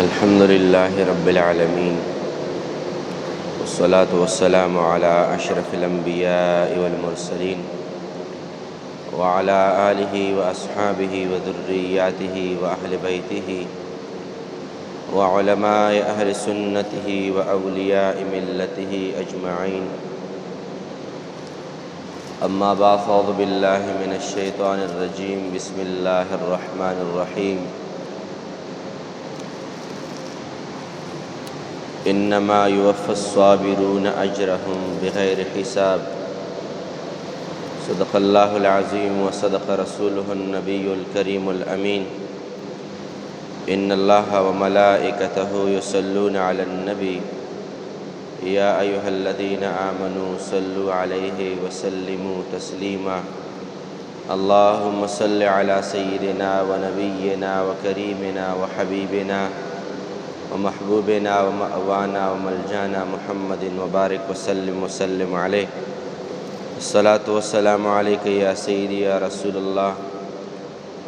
الحمد لله رب العالمين والصلاة والسلام على أشرف الأنبياء والمرسلين وعلى آله وأصحابه وذرياته وأهل بيته وعلماء أهل سنته وأولياء ملته أجمعين. أما بعد، أعوذ بالله من الشيطان الرجيم. بسم الله الرحمن الرحيم. إنما يوفى الصابرون أجرهم بغير حساب. صدق الله العظيم وصدق رسوله النبي الكريم الأمين. إن الله وملائكته يصلون على النبي يا أيها الذين آمنوا صلوا عليه وسلموا تسليما. اللهم صل على سيدنا ونبينا وكريمنا وحبيبنا ومحبوبنا ومأوانا وملجانا محمد وبارك وسلم عليه. الصلاة والسلام عليك يا سيدي يا رسول الله.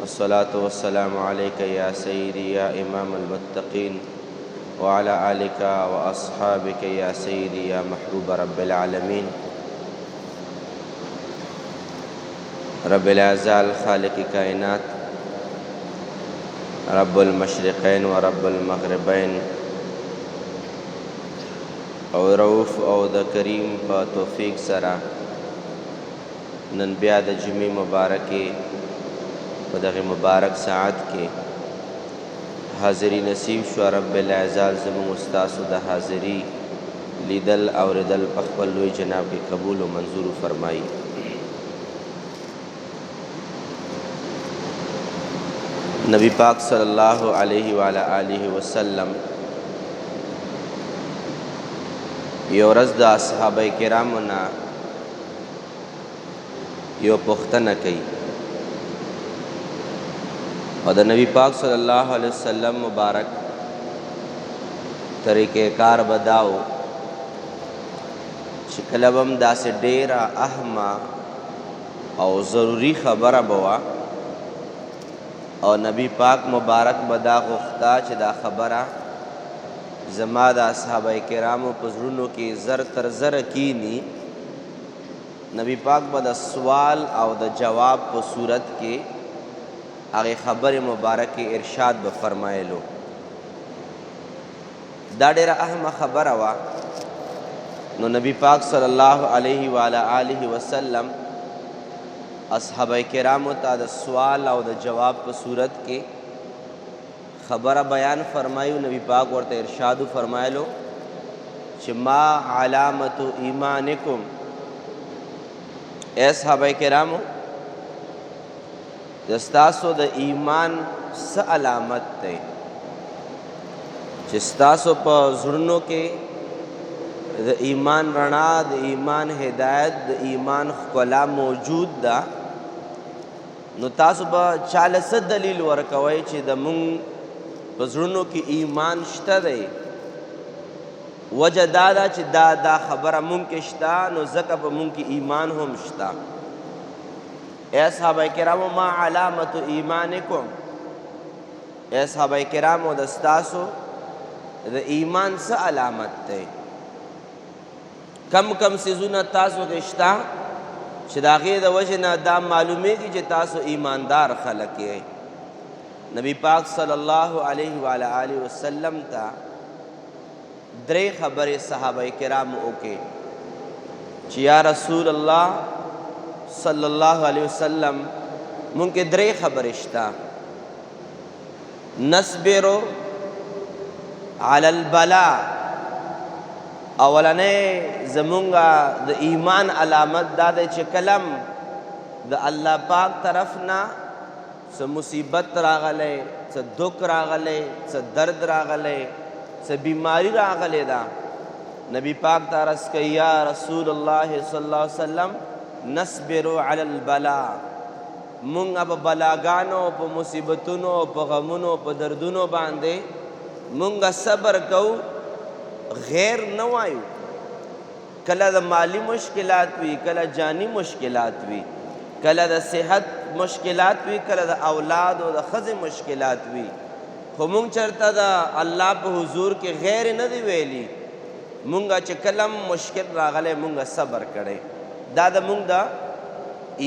الصلاة والسلام عليك يا سيدي يا إمام المتقين وعلى آلك وأصحابك يا سيدي يا محبوب رب العالمين. رب العزة الخالق کائنات، رب المشرقین و رب المغربین، او رؤوف او د کریم په توفیق سره نن بیا د جمعې مبارکې په دغه مبارک ساعت کې حاضری نصیب شو. رب العزة زموږ ستاسو د حاضری لیدل اوریدل په خپل لوی جناب کې قبول او منظور فرمایي. نبی پاک صلی اللہ علیہ وعلا آلہ وسلم یو ورځ د اصحابه کرامو نه یو پوښتنه کوي او د نبی پاک صلی الله علیه وسلم مبارک طریقې کار بداو چې کله به هم داسې ډیره اهمه او ضروري خبره به وه او نبی پاک مبارک بدا غوښتا چې دا خبره زما د اصحابه کرامو په زړونو کې زر تر زره کینی. نبی پاک به د سوال او د جواب په صورت کې هغې خبرې مبارکې ارشاد به فرمایلو. دا ډېره اهمه خبره وه. نو نبی پاک صلی الله علیه وعلا آله وسلم اصحابه کرامو ته د سوال او د جواب په صورت کې خبره بیان فرمایو. نبی پاک ورته ارشاد فرمایلو چې ما علامت ایمانکم. اے صحابه کرامو، د ستاسو د ایمان څه علامت دی چې ستاسو په زړونو کې د ایمان رڼا، د ایمان هدایت، د ایمان ښکلا موجود ده. نو تاسو به چاله څه دلیل ورکوئ چې د مونږ په زړونو کې ایمان شته دی؟ وجه دا ده چې دا خبره مونږ کې شته، نو ځکه په مونږ کې ایمان هم شته. اے صحابه کرامو، ما علامت ایمانکم. اے صحابه کرامو، د ستاسو د ایمان څه علامت دی؟ کم کم څیزونه تاسو کې شته چې د هغې د وجې نه دا معلومیږي چې تاسو ایماندار خلک یې. نبی پاک صلی الله علیه وعلا آله وسلم ته درې خبرې صحابه کرامو وکړې چې یا رسول الله صلی الله علیه وسلم مونږ کې درې خبرې شته. نصبرو علی البلاء. اولنې زمونږ د ایمان علامت دا دی چې کلم د الله پاک طرف نه څه مصیبت راغلی، څه دک راغلی، څه درد راغلی، څه بیماری راغلی ده، نبی پاک ته عرض کوي یا رسول الله صلی الله علیه وسلم نصبرو علی البلاء. مونږ په بلاګانو، په مصیبتونو، په غمونو، په دردونو باندې مونږ صبر کوو، غیر نه وایو. کله د مالی مشکلات وي، کله جانی مشکلات وي، کله د صحت مشکلات وي، کله د اولاد او د ښځې مشکلات وي، خو مونږ چرته د الله په حضور کې غیر نه دی ویلي. مونږه چې کلم مشکل راغلی مونږه صبر کړی، دا د مونږ د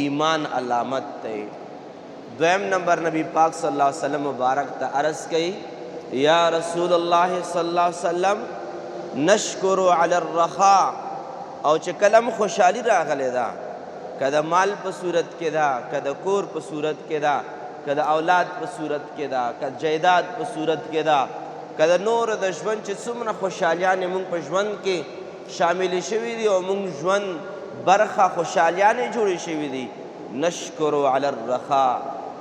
ایمان علامت دی. دویم نمبر نبی پاک صلی اللہ علیہ وسلم مبارک تا عرض کئی یا رسول اللہ صلی اللہ علیہ وسلم نشکر علی الرخاء، او چې کلم خوشحالی راغلی دا، که د مال په صورت کې دا، که د کور په صورت کې دا، که د اولاد په صورت کې دا، که جایداد په صورت کې دا، که د نور د ژوند چې څومره خوشحالیانې مونږ په ژوند کې شاملې شوي دي او مونږ ژوند برخه خوشحالیانې جوړې شوي دي. نشکر علی الرخاء،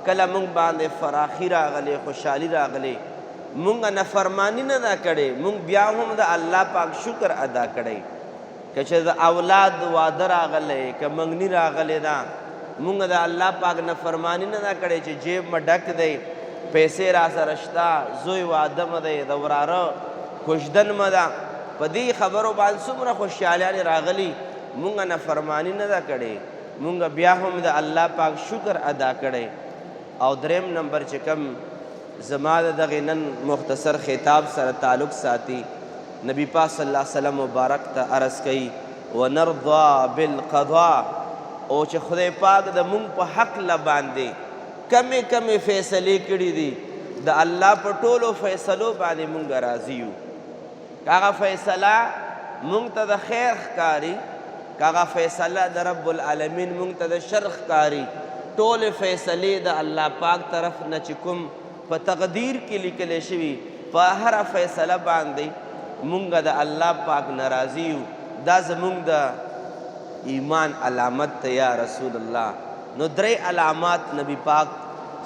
کله مونږ باندې فراخي راغلی، خوشحالي راغلی، مونږ نافرماني نه ده کړې، مونږ بیا هم د الله پاک شکر ادا کړی. که چې د اولاد واده راغلی، که منګني راغلی ده، مونږ د الله پاک نافرماني نه ده کړې چې جیب مې ډک دی، پیسې را سره شته، زوی واده مې دی، د وراره کوژدن مې ده، په دې خبرو باندې څومره خوشحالیانې راغلي، مونږ نافرماني نه ده کړې، مونږ بیا هم د الله پاک شکر ادا کړی. او دریم نمبر چې کم زما د دغې نن مختصر خطاب سره تعلق ساتي، نبی پاک صلی الله علیه وسلم مبارک ته عرض کوي ونرضا بالقضاء، او چې خدای پاک د مونږ په حق له باندې کمې کمې فیصلې کړي دي، د الله په ټولو فیصلو باندې مونږ راضي یو. که هغه فیصله مونږ ته د خیر ښکاري، که هغه فیصله د رب العالمین مونږ ته د شر ښکاري، ټولې فیصلې د الله پاک طرف نه چې کوم په تقدیر کې لیکلی شوي، په هره فیصله باندې مونږ د الله پاک ناراضي یو. دا زمونږ د ایمان علامت ته یا رسول الله. نو درې علامات نبی پاک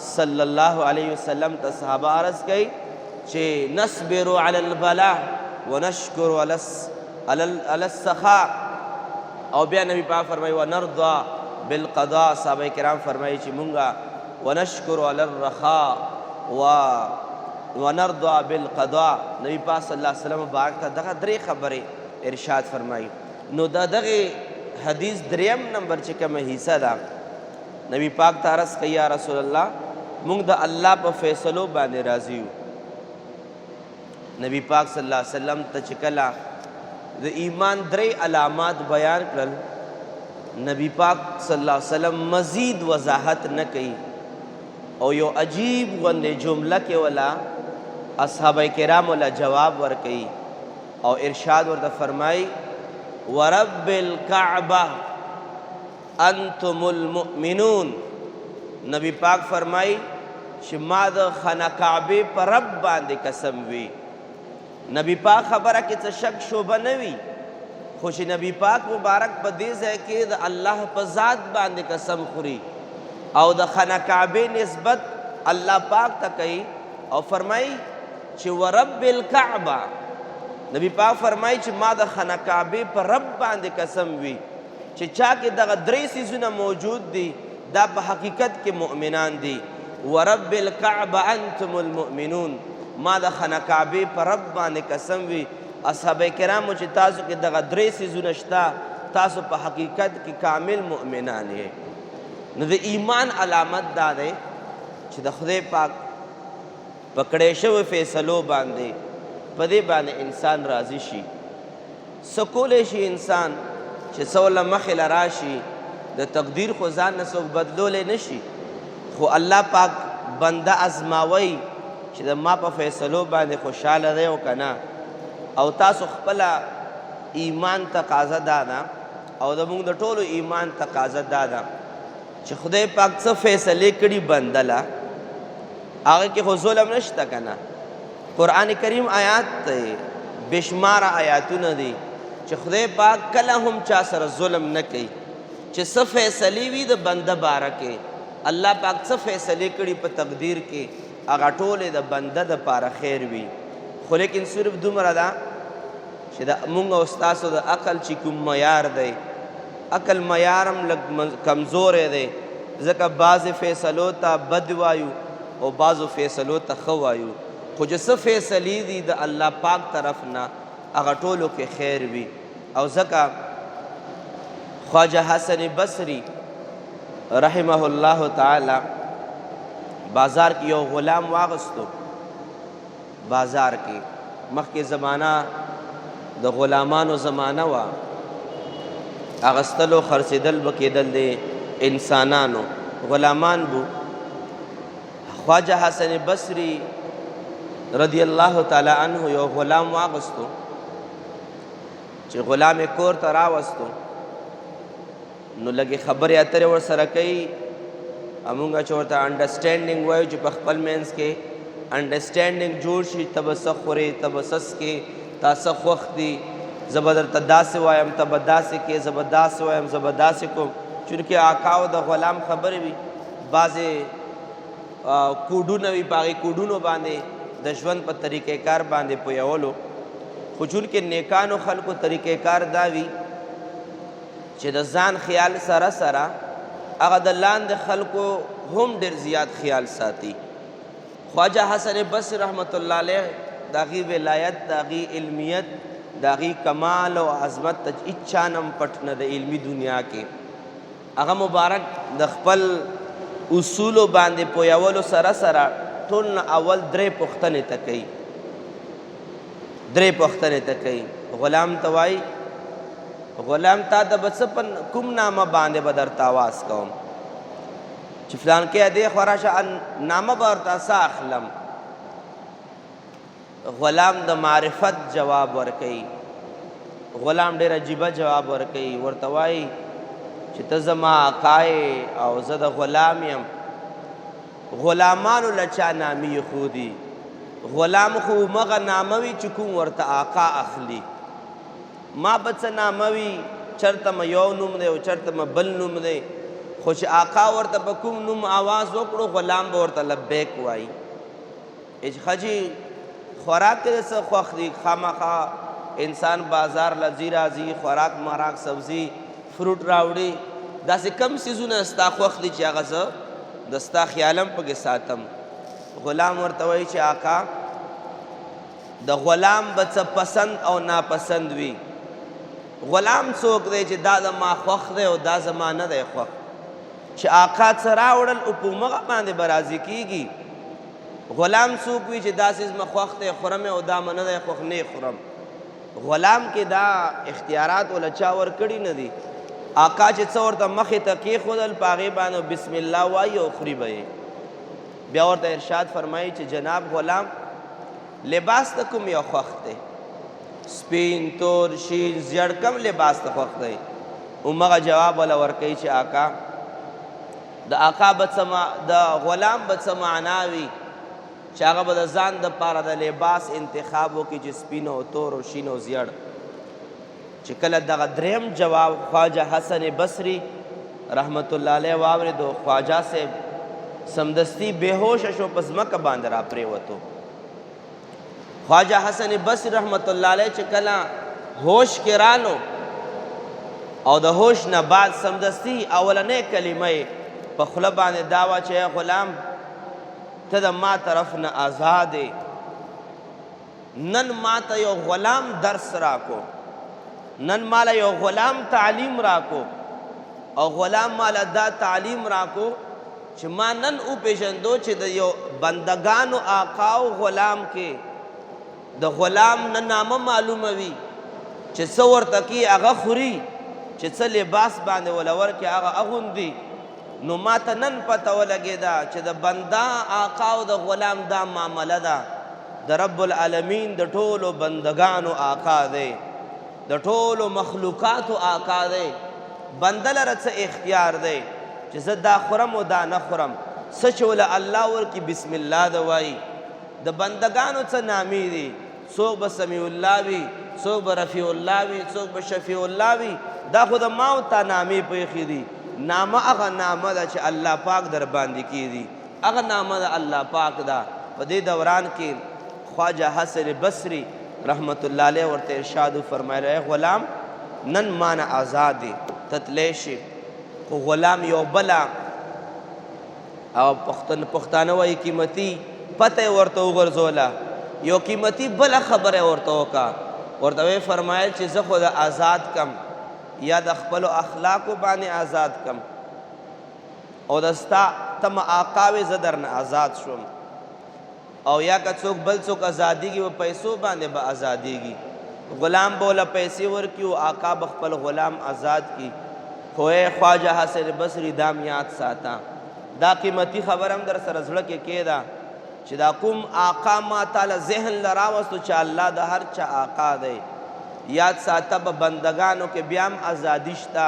صلی الله علیه وسلم ته صحابه عرض کوي چې نصبر علی البلاء ونشکر علی السخاء، او بیا نبی پاک فرمایي ونرضا بالقضاء، صحابه کرام فرمایي چې مونږه ونشکر علی الرخاء ونرضا بالقضاء. نبی پاک صلی الله علیه وسلم مبارک ته دغه درې خبرې ارشاد فرمایي. نو د دغې حدیث دریم نمبر چې کومه حصہ ده، نبی پاک ته عرض کوي یا رسول الله مونږ د الله په فیصلو باندې راضي یو. نبی پاک صلی الله علیه وسلم ته چې کله د ایمان درې علامات بیان کړل، نبی پاک صلی الله علیه وسلم مزید وضاحت نه کوي او یو عجیب غوندې جمله کې ولا اصحابه کرام ولا جواب ورکوي او ارشاد ورته فرمایي ورب الکعبه انتم المؤمنون. نبی پاک فرمایي چې ما د خانه کعبې په رب باندې قسم وي. نبی پاک خبره کې څه شک شوبه نه وي، خو چې نبی پاک مبارک په دې ځای کې د الله په ذات باندې قسم خوري او د خانه کعبې نسبت الله پاک ته کوي او فرمایي چې ورب الکعبه. نبی پاک فرمایي چې ما د خانه کعبې په رب باندې قسم وي چې چا کې دغه درې څیزونه موجود دي، دا په حقیقت کې مؤمنان دي. ورب الکعبه انتم المؤمنون، ما د خانه کعبې په رب باندې قسم وي اصحابه کرامو چې تاسو کې دغه درې څیزونه شته، تاسو په حقیقت کې کامل مؤمنان یې. نو د ایمان علامت دا دی چې د خدای پاک په کړی شویو فیصلو باندې په دې باندې انسان راضي شي. څه کولی شي انسان چې څه ورله مخې له راشي، د تقدیر خو ځان نه څوک بدلولی نه شي، خو الله پاک بنده ازماوی چې د ما په فیصلو باندې خوشحاله دی او که نه. او تاسو خپله ایمان تقاضا دا ده او د موږ د ټولو ایمان تقاضا دا ده چې خدای پاک څه فیصلې کړي بنده له، هغه کې خو ظلم نشته که نه. قرآن کریم آیات دی، بشماره آیاتونه دي چې خدای پاک کله هم چا سره ظلم نه کوي. چې څه فیصلې وي د بنده باره کې، الله پاک څه فیصلې کړي په تقدیر کې، هغه ټولې د بنده دپاره خیر وي. خو لیکن صرف دومره ده چې د مونږ او ستاسو د عقل چې کوم معیار دی، عقل معیار هم لږ کمزوری دی، ځکه بعضې فیصلو ته بد وایو او بعضو فیصلو ته ښه وایو، خو چې څه فیصلې دي د الله پاک طرف نه هغه ټولو کې خیر وي. او ځکه خواجه حسن بصری رحمه الله تعالی بازار کې یو غلام واغستو بازار کې. مخکې زمانہ د غلامانو زمانہ وه، اغستلو خرڅېدل به کېدل د انسانانو، غلامان بو. خواجه حسن بصری رضی الله تعالی عنه یو غلام واغستو، چې غلام یې کور ته راوستو، نو لږې خبرې اترې ورسره کوي. همونږ چې ورته انډرسټینډینګ وایو، چې په خپل منځ کې انډرسټینډینګ جوړ شي. ته به څه خورې، ته به څه څکې، تا څه خوښ دي، زه به درته داسې وایم، ته به داسې کې، زه به داسې وایم، زه به داسې کوم. چونکې آقا او د غلام خبرې وي، بعضې کوډونه وي، په هغې کوډونو باندې د ژوند په طریقې کار باندې پویولو. خو چونکې نیکانو خلکو طریقې کار دا وي چې د ځان خیال سره سره هغه د لاندې خلکو هم ډېر زیات خیال ساتي. خواجه حسن بصری رحمت الله علیه د هغې ولایت، د هغې علمیت، د هغې کمال او عظمت ته هېچا نه هم پټ نه د علمي دنیا کې. هغه مبارک د خپل اصولو باندې پویولو سره سره ټول نه اول درې پوښتنې ته کوي. درې پوښتنې ته کوي. غلام ته وایي، غلام تا د به څه په کوم نامه باندې به درته آواز کوم، چې فلانکې دې خوا راشه، نامه به ورته څه اخلم. غلام د معرفت جواب ورکوي. غلام ډېر عجیبه جواب ورکوي. ورته وایي چې ته زما آقا یې او زه د غلام یم. غلامانو له چا نامې ایښودي؟ غلام خو همغه نامه وي چې کوم ورته آقا اخلي. ما به څه نامه وي، چېرته مې یو نوم دی او چېرته مې بل نوم دی، خو چې آقا ورته په کوم نوم آواز وکړو، غلام به ورته لبیک وایي. ښځې خوراک کې څه خوښ دي؟ خامخا انسان بازار له ځي راځي، خوراک مراک سبزي فروټ راوړي، داسې کم څیزونه ستا خوښ دي چې هغه زه د ستا خیالم پکې ساتم. غلام ورته وایي چې آقا د غلام به څه پسند او ناپسند وي. غلام څوک دی چې دا زما خوښ دی او دا زما نه دی خوښ؟ چې آقا څه راوړل او په همغه باندې به راضي کېږي. غلام څوک وي چې دا څیز مې خوښ دی خورم او دا مې نه دی خوښ نه خورم؟ غلام کې دا اختیارات وله چا ورکړي نه دي. آقا چې څه ورته مخې ته کېښودل، په هغې باندې بسم الله وایي او خوري به یې. بیا ورته ارشاد فرمایي چې جناب غلام لباس ته کوم یو خوښ دی؟ سپین، تور، شین، زیړ، کم لباس ته خوښ دی؟ همغه جواب وله ورکوي چې آقا د آقا به د غلام به څه معنا وي چې هغه به د ځان دپاره د لباس انتخاب وکړي چې سپین او تور او شین او زیړ. چې کله دغه دریم جواب خواجه حسن بصری رحمت الله علیه واورېدو، خواجه صاحب سمدستي بېهوشه شو، په ځمکه باندې را پرېوتو. خواجه حسن بصری رحمت الله علیه چې کله هوش کې رانو او د هوش نه بعد سمدستي اولنۍ کلمه یې په خوله باندې دا وه چې غلام ته د ما طرف نه آزاد یې. نن ما ته یو غلام درس راکو، نن مالا یو غلام تعلیم راکو، او غلام مالا دا تعلیم راکو چې ما نن وپېژندو چې د یو بندگانو آقا او غلام کې د غلام نه نامه معلومه وي چې څه ورته کي هغه خوري، چې څه لباس باندې وله ورکړي هغه اغوندي. نو ما ته نن پته ولګېده چې د بنده آقا او د غلام دا معامله ده. د رب العالمین د ټولو بندگانو آقا دی، د ټولو مخلوقاتو آقا دی. بنده لره څه اختیار دی چې زه دا خورم او دا نه خورم؟ څه چې وله الله ورکړي بسم الله ده وایي. د بندگانو څه نامې دي؟ څوک به سمیع الله وي، څوک به رفیع الله وي، څوک به شفیع الله وي. دا خو د ما او تا نامې پېښې دي. نامه هغه نامه ده چې الله پاک در باندې کېږي، هغه نامه ده الله پاک ده. په دې دوران کې خواجه حسن بصری رحمت الله علیه ورته ارشاد فرمایلی، ای غلام نن ما نه آزاد دی، ته تلی شي. خو غلام یو بله او پښتانه وایي قیمتي پته یې ورته وغورځوله، یو قیمتي بله خبره یې ورته وکړه. ورته ویې فرمایل چې زه خو د آزاد کم، یا د خپلو اخلاقو باندې آزاد کم، او د ستا ته م آقا وې زه درنه آزاد شوم. او یا که څوک بل څوک ازادیږي و پیسو باندې به ازادیږي غلام بوله پیسې ورکي او آقا به خپل غلام آزاد کی خو خواجه حسن بصری دام یاد ساته دا قیمتي خبر هم در سره زړه کې کېده چې دا کوم آقا ما تعالی ذهن لراوستو چې الله د هر چا آقا دی یاد ساته به بندگانو کې بیا هم ازادي شته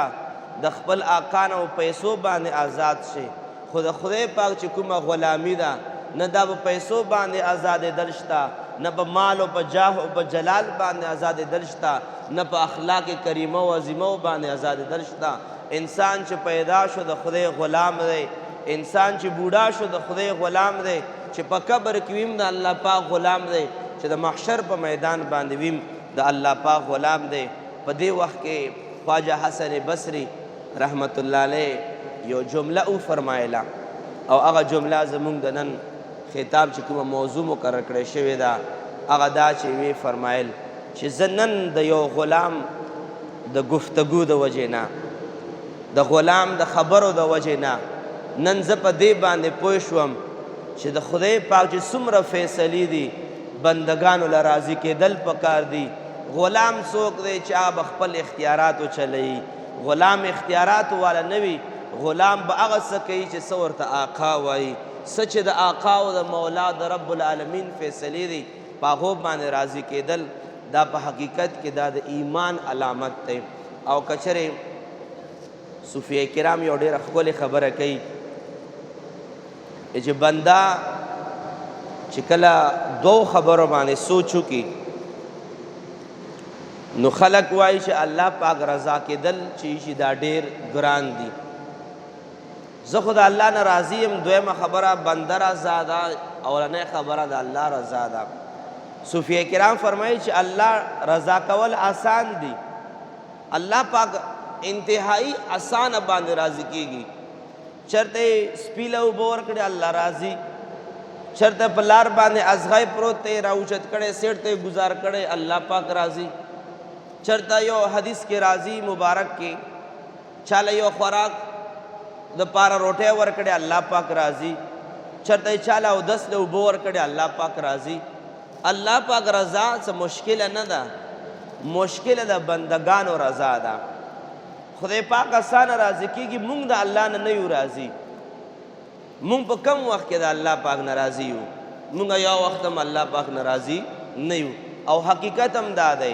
د خپل آقا نه پیسو باندې آزاد شي خو د خدای پاک چې کومه غلامي ده نه دا په پیسو باندې آزادېدل شته نه په مال او په جاه او په جلال باندې آزادېدل شته نه په اخلاق کریمه او عظیمه باندې آزادېدل شته انسان چې پیدا شو د خدای غلام دی انسان چې بوډا شو د خدای غلام دی چې په قبر کې ویم د الله پاک غلام دی چې د محشر په میدان باندې ویم د الله پاک غلام دی په دې وخت کې خواجه حسن بصری رحمت الله علیه یو جمله او فرمایله او هغه جمله زمونږ د نن خطاب چې کومه موضوع مقرر کړی شوې ده هغه دا چې وی فرمایل چې زه نن د یو غلام د گفتگو د وجې نه د غلام د خبرو د وجې نه نن زه په دې باندې پوه شوم چې د خدای پاک چې څومره فیصلې دي بندگانو له راضي کېدل پکار دي غلام څوک دی چې هغه خپل اختیارات وچلوي غلام اختیارات والا نه وي غلام به هغه څه کوي چې څه ورته آقا وایي څه چې د آقا او د مولا د رب العالمین فیصلې دي په هغو باندې راضي کېدل دا په حقیقت کې دا د ایمان علامت دی او که چېرې صوفیه کرام یو ډېره ښکلې خبره کوي چې بنده چې کله دو خبرو باندې سوچ وکړي نو خلق وایي چې الله پاک رضا کېدل چې شي دا ډېر ګران دي زه خو د الله نه راضي یم دویمه خبره بنده رضا ده اولنۍ خبره د الله رضا ده صوفیه کرام فرمایي چې الله رضا کول آسان دي الله پاک انتهایی آسانه باندې راضي کېږي چرته سپي له اوبه ورکړې الله راضي چرته په لار باندې ازغی پروت دی راوچت کړی سیټ ته گزار کړی الله پاک راضي چرته یو حدیث کې راضي مبارک کې چاله یو خوراک د پاره روټۍ ورکړې الله پاک راضي چرته چاله اودس له اوبه ورکړې الله پاک راضي الله پاک رضا څه مشکله نه ده مشکله د بندگانو رضا ده خدای پاک اسانه راضي کېږي مونږ د الله نه نه یو راضي مونږ په کم وخت کې د الله پاک ناراضي یو مونږ یو وخت هم الله پاک ناراضي نه یو او حقیقت هم دا دی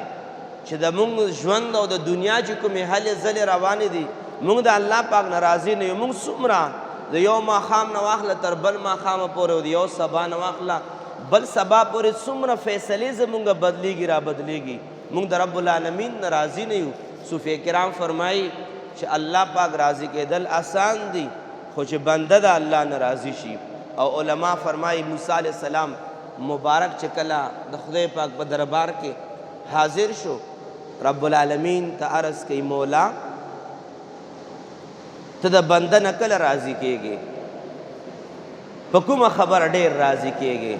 چې د مونږ ژوند او د دنیا چې کومې هلې ځلې روانې دي مونږ د الله پاک ناراضي نه یو مونږ څومره د یو ماښام نه واخله تر بل ماښامه پورې او د یو سبا نه واخله بل سبا پورې څومره فیصلې زمونږ بدلیږي را بدلیږي مونږ د رب العالمین ناراضي نه یو صوفیه کرام فرمایي چې الله پاک راضي کېدل آسان دي خو چې بنده د الله نه راضي شي او علما فرمایي موسی علیه السلام مبارک چې کله د خدای پاک په دربار کې حاضر شو رب العالمین ته عرض کوي مولا ته د بنده نه کله راضي کېږي په کومه خبره ډېر راضي کېږي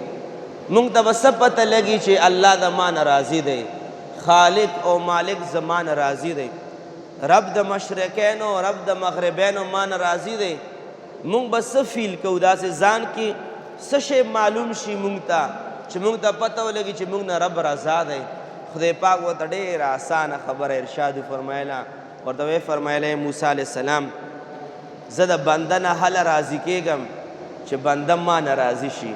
مونږ ته به څه پته لګي چې الله د ما نه راضي دی خالق او مالک زما نه راضي دی رب د مشرقینو رب د مغربینو ما نه راضي دی مونږ به څه فیل کوو داسې ځان کې څه شی معلوم شي مونږ ته چې مونږ ته پته ولګي چې مونږ نه رب رضا دی خدای پاک ورته ډېره اسانه خبره ارشاد فرمایله ورته ویې فرمایله موسی علیه السلام زه د بنده نه هله راضي کېږم چې بنده ما نه راضي شي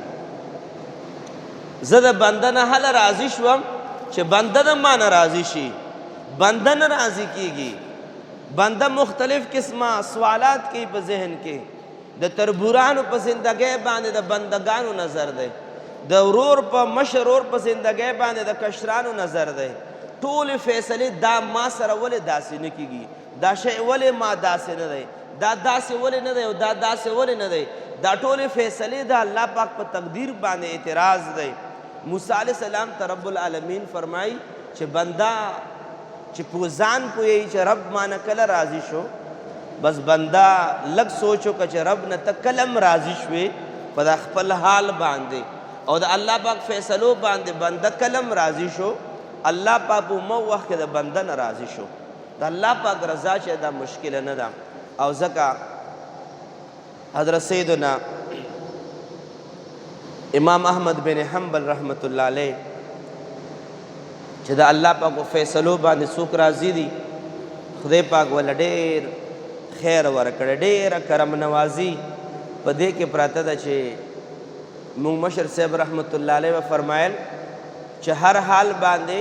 زه د بنده نه هله راضي شوم چې بنده د ما نه راضي شي بنده نه راضي کېږي بنده مختلف قسمه سوالات کوي په ذهن کې د تربورانو په زندګۍ باندې د بندگانو نظر دی د ورور په مشر ورور په زندګۍ باندې د کشرانو نظر دی ټولې فیصلې دا ما سره ولې داسې نه کېږي دا شی ولې ما داسې نه دی دا داسې ولې نه دی او دا داسې ولې نه دی دا ټولې فیصلې د الله پاک په تقدیر باندې اعتراض دی موسی علیه السلام ته رب العالمین فرمایي چې بنده چې په ځان پوهیږي چې رب ما نه کله راضي شو بس بنده لږ سوچ وکړه چې رب نه ته کله هم راضي شوې په دا خپل حال باندې او د الله پاک فیصلو باندې بنده کله هم راضي شو الله پاک په مو وخت کې د بنده نه راضي شو د الله پاک رضا چې دا مشکله نه ده او ځکه حضرت سیدنا امام احمد بن حنبل رحمت الله علیه چې د الله پاک په فیصلو باندې څوک راضي دي خدای پاک ول ډېر خیر ورکړی، ډېره کرم نوازي په دې کې پراته ده چې مونږ مشر صاحب رحمت الله علیه فرمایل چې هر حال باندې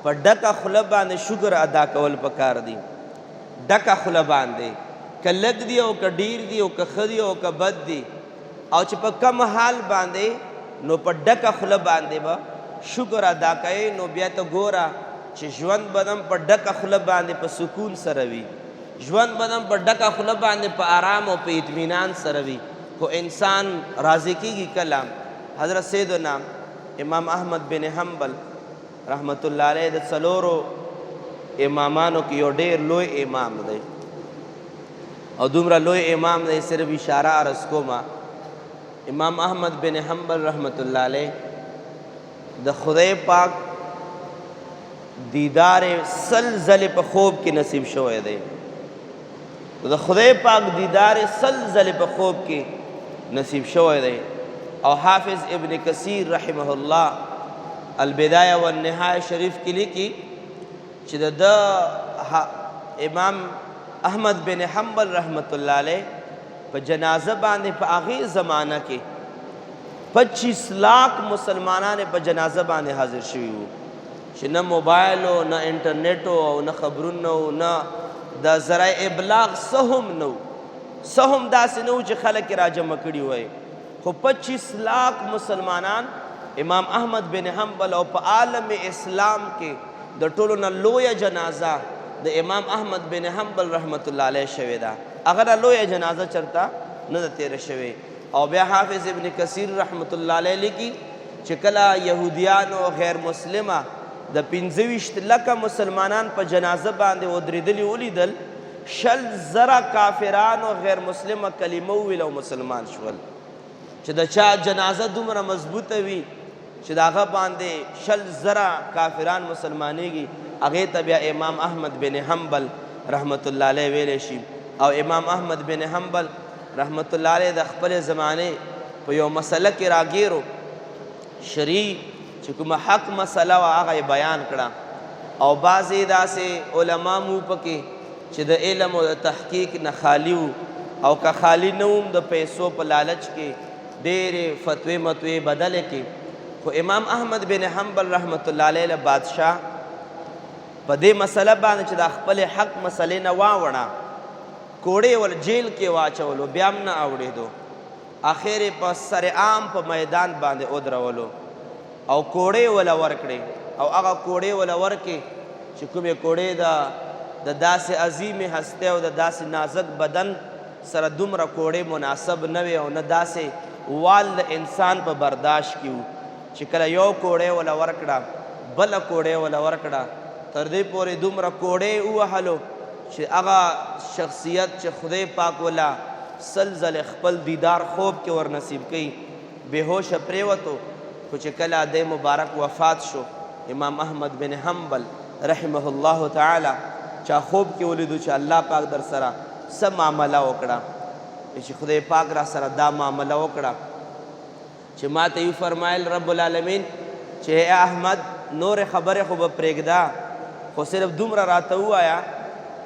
په ډکه خوله باندې شکر ادا کول پکار دي. ډکه خوله باندې که لږ دي او که ډیر دي او که ښه دي او که بد دي، او چې په کم حال باندې نو په ډکه خوله باندې به شکر ادا کوي، نو بیا ته ګوره چې ژوند به هم په ډکه خوله باندې په سکون سره وي، ژوند به هم په ډکه خوله باندې په آرام او په اطمینان سره وي. خو انسان راضي کېږي کله. حضرت سیدنا امام احمد بن حنبل رحمت الله علیه د څلورو امامانو کې یو ډېر لوی امام دی او دومره لوی امام دی، صرف اشاره عرض کومه. امام احمد بن حنبل رحمت الله علیه د خدای پاک دیدار سل ځلې په خوب کې نصیب شوی دی. د خدای پاک دیدار سل ځلې په خوب کې نصیب شوی دی. او حافظ ابن کثیر رحمه الله البدایه والنهایه شریف کې لیکي چې د امام احمد بن حنبل رحمت الله علیه په جنازه باندې په هغې زمانه کې 25 لاک مسلمانان په جنازه باندې حاضر شوي وو چې نه موبایل او نه انټرنیټ او نه خبرونه او نه د ذرایع ابلاغ څه هم نه وو، څه هم داسې نه وو چې خلک یې راجمع کړي وای. خو 25 لاک مسلمانان امام احمد بن حنبل او په عالم اسلام کې د ټولو نه لویه جنازه د امام احمد بن حنبل رحمت الله علیه شوې ده. هغه لویه جنازه چرته نه ده تېره شوې. او بیا حافظ ابن کثیر رحمت الله علیه لیکي چې کله یهودیانو غیر مسلمه د 25 لکه مسلمانان په جنازه باندې ودرېدلي ولیدل، 20,000 کافرانو غیر مسلمه کلمه وویل او مسلمان شول. چې د چا جنازه دومره مضبوطه وي چې د هغه باندې 20,000 کافران مسلمانېږي، هغې ته بیا امام احمد بن حنبل رحمت الله علیه ویلی شي. او امام احمد بن حنبل رحمت الله علیه د خپلې زمانې په یو مسله کې راګیرو، شرعي چې کومه حق مسله وه هغه یې بیان کړه. او بعضې داسې علما مو پکې چې د علم او د تحقیق نه خالي وو، او که خالي نه وم د پیسو په لالچ کې ډېرې فتوې متوې بدلې کې. خو امام احمد بن حنبل رحمت الله علیه بادشاه په دې مسله باندې چې د خپل حق مسلې نه واوړه، کوړې ول جیل کې واچولو، بیا هم نه اوړېدو. اخر یې په سر عام په میدان باندې ودرولو او کوړې وله ورکړې. او هغه کوړې وله ورکې چې کومې کوړې د داسې عظیمې هستۍ او د داسې نازک بدن سره دومره کوړې مناسب نه وې او نه داسې وال د انسان په برداشت کې وو چې کله یو کوړی وله ورکړه بله کوړی وله ورکړه، تر دې پورې دومره کوړی ووهلو چې هغه شخصیت چې خدای پاک وله سل ځلې خپل دیدار خوب کې ورنصیب کوي بېهوشه پرېوتو. خو چې کله دی مبارک وفات شو امام احمد بن حنبل رحمه الله تعالی چا خوب کې ولیدو چې الله پاک در سره څه معامله وکړه، چې خدای پاک را سره دا معامله وکړه چې ما ته یې فرمایل رب العالمین چې ای احمد نور خبرې خو به پرېږده، خو صرف دومره راته ووایه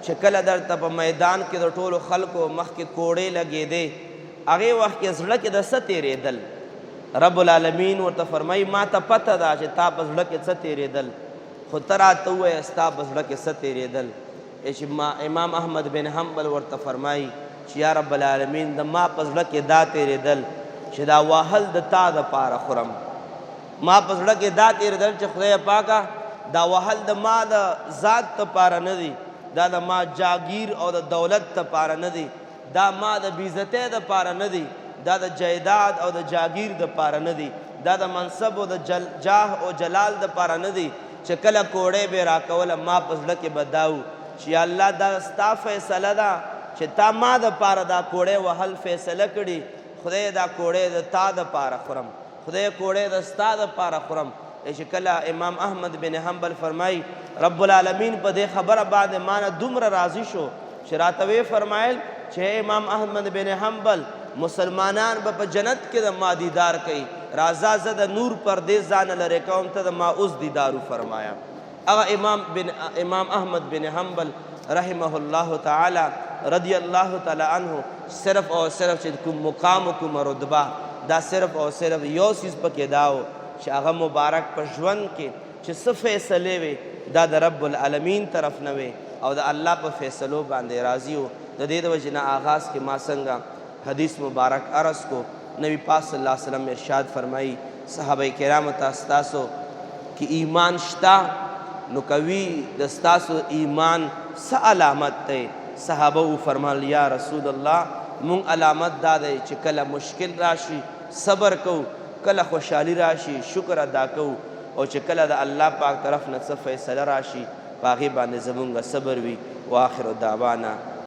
چې کله درته په میدان کې د ټولو خلکو مخکې کوړې لګېدې هغې وخت کې زړه کې د څه تېرېدل؟ رب العالمین ورته فرمایي ما ته پته ده چې تا په زړه کې څه تېرېدل، خو ته راته ووایه ستا په زړه کې څه تېرېدل. چې امام احمد بن حنبل ورته فرمایي چې یا رب العالمین د ما په زړه کې دا تېرېدل چې دا وهل د تا دپاره خورم، ما په زړه کې دا تېرېدل چې خدای پاکه دا وهل د ما د ذات دپاره نه دی، دا د ما جاگیر او د دولت دپاره نه دی، دا ما د بېعزتۍ دپاره نه دی، دا د جایداد او د جاگیر دپاره نه دی، دا د منصب او د جاه او جلال دپاره نه دی چې کله کوړی به یې راکوله ما په زړه کې به دا و چې یا الله دا ستا فیصله ده چې تا ما دپاره دا کوړی وهل فیصله کړي، خدای دا کوړی د تا دپاره خورم، خدای کوړی د ستا دپاره خورم. چې کله امام احمد بن حنبل فرمایي رب العالمین په دې خبره باندې ما نه دومره راضي شو چې راته ویې فرمایل چې امام احمد بن حنبل مسلمانان به په جنت کې د ما دیدار کوي، رازا زه د نور پردې ځانه لرې کوم ته د ما اوس دیدارو فرمایا. هغه امام احمد بن حنبل رحمه الله تعالی رضی الله تعالی عنہ صرف او صرف چې کوم مقام و کوم رتبه دا صرف او صرف یو څیز پکې دا و چې هغه مبارک په ژوند کې چې څه فیصلې وې دا د رب العالمین طرف نه وې او د الله په فیصلو باندې راضي و. د دې د وجې نه آغاز کې ما څنګه حدیث مبارک عرض کو، نبی پاک صلی اللہ علیہ وسلم ارشاد فرمائی صحابہ کرام ته ستاسو کې ایمان شتا نو کوي د ستاسو ایمان څه علامت دی؟ صحابه فرمال یا رسول الله مونږ علامت دا دی چې کله مشکل راشي صبر کو، کله خوشحالی راشي شکر ادا کو، او چې کله د الله پاک طرف نه څه فیصله راشي په هغې باندې زمونږ صبر وي. واخر دعوانا